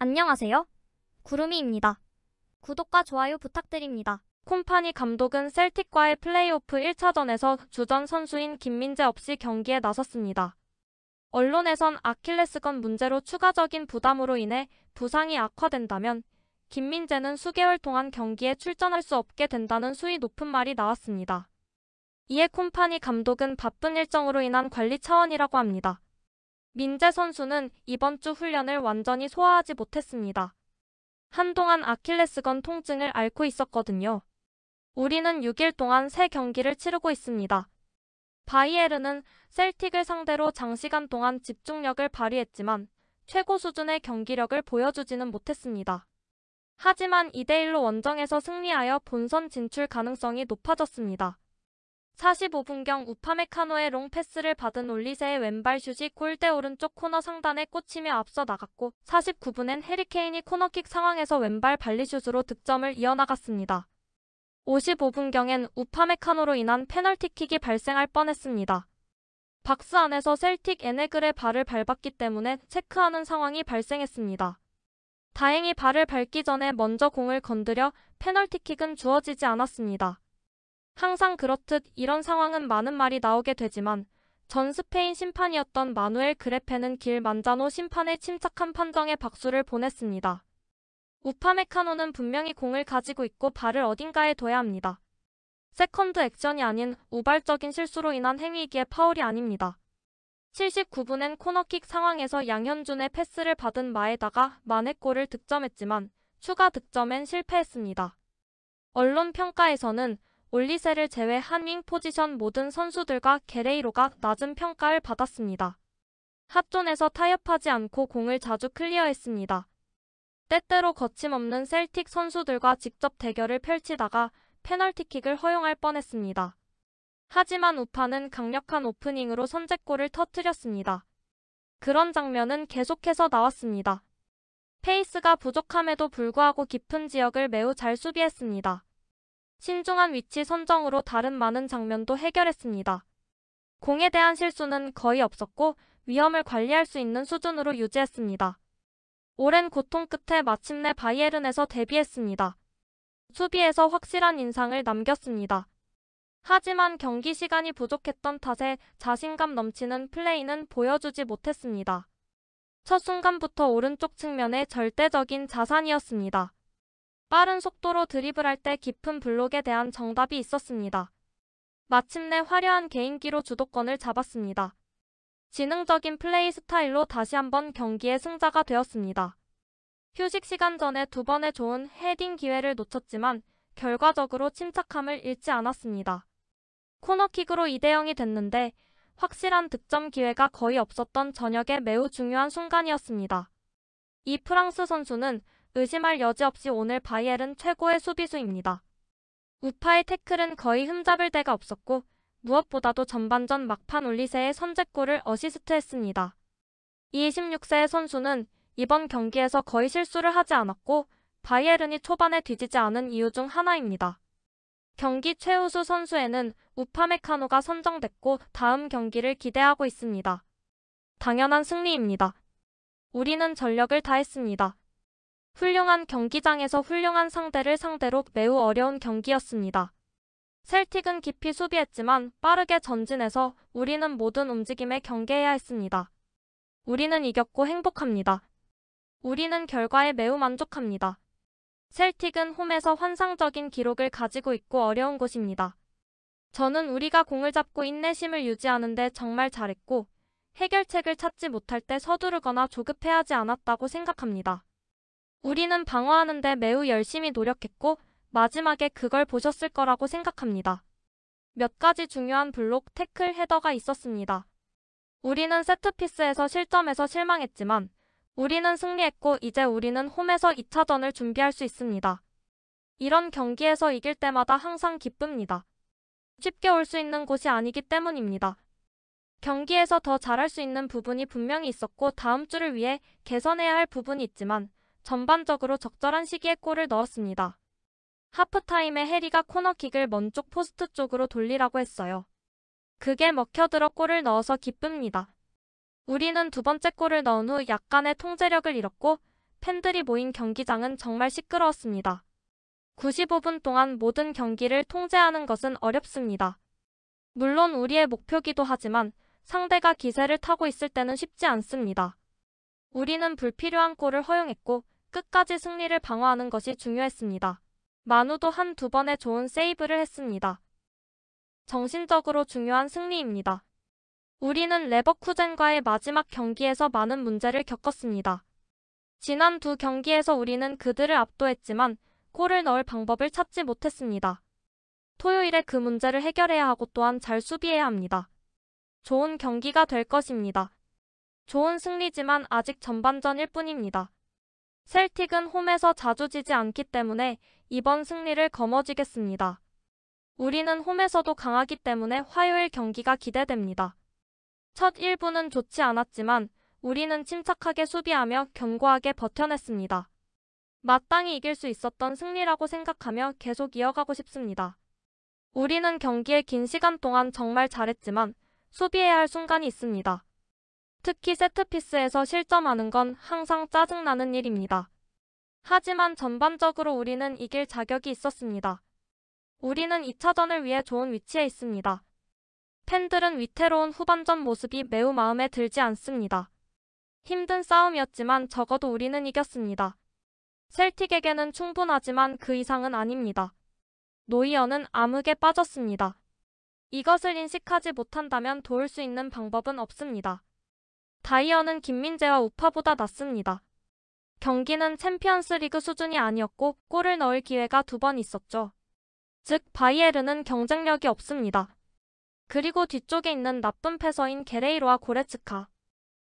안녕하세요. 구름이입니다. 구독과 좋아요 부탁드립니다. 콤파니 감독은 셀틱과의 플레이오프 1차전에서 주전 선수인 김민재 없이 경기에 나섰습니다. 언론에선 아킬레스건 문제로 추가적인 부담으로 인해 부상이 악화된다면 김민재는 수개월 동안 경기에 출전할 수 없게 된다는 수위 높은 말이 나왔습니다. 이에 콤파니 감독은 바쁜 일정으로 인한 관리 차원이라고 합니다. 민재 선수는 이번 주 훈련을 완전히 소화하지 못했습니다. 한동안 아킬레스건 통증을 앓고 있었거든요. 우리는 6일 동안 3경기를 치르고 있습니다. 바이에른은 셀틱을 상대로 장시간 동안 집중력을 발휘했지만 최고 수준의 경기력을 보여주지는 못했습니다. 하지만 2대1로 원정에서 승리하여 본선 진출 가능성이 높아졌습니다. 45분경 우파메카노의 롱패스를 받은 올리세의 왼발 슛이 골대 오른쪽 코너 상단에 꽂히며 앞서 나갔고 49분엔 해리케인이 코너킥 상황에서 왼발 발리슛으로 득점을 이어나갔습니다. 55분경엔 우파메카노로 인한 페널티킥이 발생할 뻔했습니다. 박스 안에서 셀틱 에네글의 발을 밟았기 때문에 체크하는 상황이 발생했습니다. 다행히 발을 밟기 전에 먼저 공을 건드려 페널티킥은 주어지지 않았습니다. 항상 그렇듯 이런 상황은 많은 말이 나오게 되지만 전 스페인 심판이었던 마누엘 그레페는 길 만자노 심판의 침착한 판정에 박수를 보냈습니다. 우파메카노는 분명히 공을 가지고 있고 발을 어딘가에 둬야 합니다. 세컨드 액션이 아닌 우발적인 실수로 인한 행위이기에 파울이 아닙니다. 79분엔 코너킥 상황에서 양현준의 패스를 받은 마에다가 만회골을 득점했지만 추가 득점엔 실패했습니다. 언론 평가에서는 올리세를 제외한 윙 포지션 모든 선수들과 게레이로가 낮은 평가를 받았습니다. 핫존에서 타협하지 않고 공을 자주 클리어했습니다. 때때로 거침없는 셀틱 선수들과 직접 대결을 펼치다가 페널티킥을 허용할 뻔했습니다. 하지만 우파는 강력한 오프닝으로 선제골을 터뜨렸습니다. 그런 장면은 계속해서 나왔습니다. 페이스가 부족함에도 불구하고 깊은 지역을 매우 잘 수비했습니다. 신중한 위치 선정으로 다른 많은 장면도 해결했습니다. 공에 대한 실수는 거의 없었고 위험을 관리할 수 있는 수준으로 유지했습니다. 오랜 고통 끝에 마침내 바이에른에서 데뷔했습니다. 수비에서 확실한 인상을 남겼습니다. 하지만 경기 시간이 부족했던 탓에 자신감 넘치는 플레이는 보여주지 못했습니다. 첫 순간부터 오른쪽 측면의 절대적인 자산이었습니다. 빠른 속도로 드리블할 때 깊은 블록에 대한 정답이 있었습니다. 마침내 화려한 개인기로 주도권을 잡았습니다. 지능적인 플레이 스타일로 다시 한번 경기의 승자가 되었습니다. 휴식 시간 전에 2번의 좋은 헤딩 기회를 놓쳤지만 결과적으로 침착함을 잃지 않았습니다. 코너킥으로 2대0이 됐는데 확실한 득점 기회가 거의 없었던 저녁의 매우 중요한 순간이었습니다. 이 프랑스 선수는 의심할 여지 없이 오늘 바이에른 최고의 수비수입니다. 우파의 태클은 거의 흠잡을 데가 없었고 무엇보다도 전반전 막판 올리세의 선제골을 어시스트했습니다. 이 26세의 선수는 이번 경기에서 거의 실수를 하지 않았고 바이에른이 초반에 뒤지지 않은 이유 중 하나입니다. 경기 최우수 선수에는 우파메카노가 선정됐고 다음 경기를 기대하고 있습니다. 당연한 승리입니다. 우리는 전력을 다했습니다. 훌륭한 경기장에서 훌륭한 상대를 상대로 매우 어려운 경기였습니다. 셀틱은 깊이 수비했지만 빠르게 전진해서 우리는 모든 움직임에 경계해야 했습니다. 우리는 이겼고 행복합니다. 우리는 결과에 매우 만족합니다. 셀틱은 홈에서 환상적인 기록을 가지고 있고 어려운 곳입니다. 저는 우리가 공을 잡고 인내심을 유지하는 데 정말 잘했고 해결책을 찾지 못할 때 서두르거나 조급해하지 않았다고 생각합니다. 우리는 방어하는 데 매우 열심히 노력했고 마지막에 그걸 보셨을 거라고 생각합니다. 몇 가지 중요한 블록, 태클, 헤더가 있었습니다. 우리는 세트피스에서 실점해서 실망했지만 우리는 승리했고 이제 우리는 홈에서 2차전을 준비할 수 있습니다. 이런 경기에서 이길 때마다 항상 기쁩니다. 쉽게 올 수 있는 곳이 아니기 때문입니다. 경기에서 더 잘할 수 있는 부분이 분명히 있었고 다음 주를 위해 개선해야 할 부분이 있지만 전반적으로 적절한 시기에 골을 넣었습니다. 하프타임에 해리가 코너킥을 먼 쪽 포스트 쪽으로 돌리라고 했어요. 그게 먹혀들어 골을 넣어서 기쁩니다. 우리는 두 번째 골을 넣은 후 약간의 통제력을 잃었고 팬들이 모인 경기장은 정말 시끄러웠습니다. 95분 동안 모든 경기를 통제하는 것은 어렵습니다. 물론 우리의 목표기도 하지만 상대가 기세를 타고 있을 때는 쉽지 않습니다. 우리는 불필요한 골을 허용했고 끝까지 승리를 방어하는 것이 중요했습니다. 마누도 한두 번의 좋은 세이브를 했습니다. 정신적으로 중요한 승리입니다. 우리는 레버쿠젠과의 마지막 경기에서 많은 문제를 겪었습니다. 지난 두 경기에서 우리는 그들을 압도했지만 골을 넣을 방법을 찾지 못했습니다. 토요일에 그 문제를 해결해야 하고 또한 잘 수비해야 합니다. 좋은 경기가 될 것입니다. 좋은 승리지만 아직 전반전일 뿐입니다. 셀틱은 홈에서 자주 지지 않기 때문에 이번 승리를 거머쥐겠습니다. 우리는 홈에서도 강하기 때문에 화요일 경기가 기대됩니다. 첫 1부는 좋지 않았지만 우리는 침착하게 수비하며 견고하게 버텨냈습니다. 마땅히 이길 수 있었던 승리라고 생각하며 계속 이어가고 싶습니다. 우리는 경기의 긴 시간 동안 정말 잘했지만 수비해야 할 순간이 있습니다. 특히 세트피스에서 실점하는 건 항상 짜증나는 일입니다. 하지만 전반적으로 우리는 이길 자격이 있었습니다. 우리는 2차전을 위해 좋은 위치에 있습니다. 팬들은 위태로운 후반전 모습이 매우 마음에 들지 않습니다. 힘든 싸움이었지만 적어도 우리는 이겼습니다. 셀틱에게는 충분하지만 그 이상은 아닙니다. 노이어는 암흑에 빠졌습니다. 이것을 인식하지 못한다면 도울 수 있는 방법은 없습니다. 다이어는 김민재와 우파보다 낫습니다. 경기는 챔피언스 리그 수준이 아니었고 골을 넣을 기회가 2번 있었죠. 즉 바이에른은 경쟁력이 없습니다. 그리고 뒤쪽에 있는 나쁜 패서인 게레이로와 고레츠카.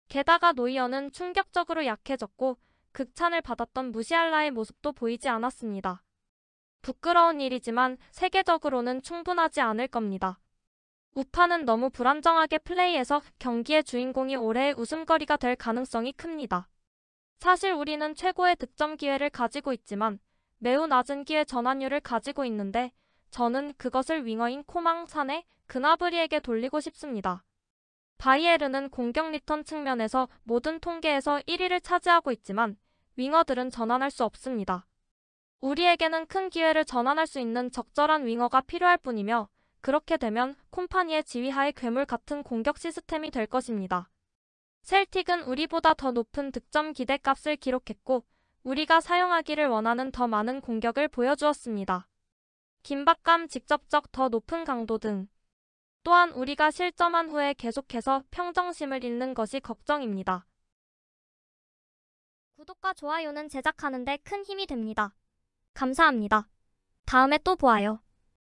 게다가 노이어는 충격적으로 약해졌고 극찬을 받았던 무시알라의 모습도 보이지 않았습니다. 부끄러운 일이지만 세계적으로는 충분하지 않을 겁니다. 우파는 너무 불안정하게 플레이해서 경기의 주인공이 올해의 웃음거리가 될 가능성이 큽니다. 사실 우리는 최고의 득점 기회를 가지고 있지만 매우 낮은 기회 전환율을 가지고 있는데 저는 그것을 윙어인 코망 사네 그나브리에게 돌리고 싶습니다. 바이에른은 공격 리턴 측면에서 모든 통계에서 1위를 차지하고 있지만 윙어들은 전환할 수 없습니다. 우리에게는 큰 기회를 전환할 수 있는 적절한 윙어가 필요할 뿐이며 그렇게 되면 콤파니의 지휘하에 괴물 같은 공격 시스템이 될 것입니다. 셀틱은 우리보다 더 높은 득점 기대값을 기록했고 우리가 사용하기를 원하는 더 많은 공격을 보여주었습니다. 긴박감, 직접적 더 높은 강도 등. 또한 우리가 실점한 후에 계속해서 평정심을 잃는 것이 걱정입니다. 구독과 좋아요는 제작하는 데 큰 힘이 됩니다. 감사합니다. 다음에 또 보아요.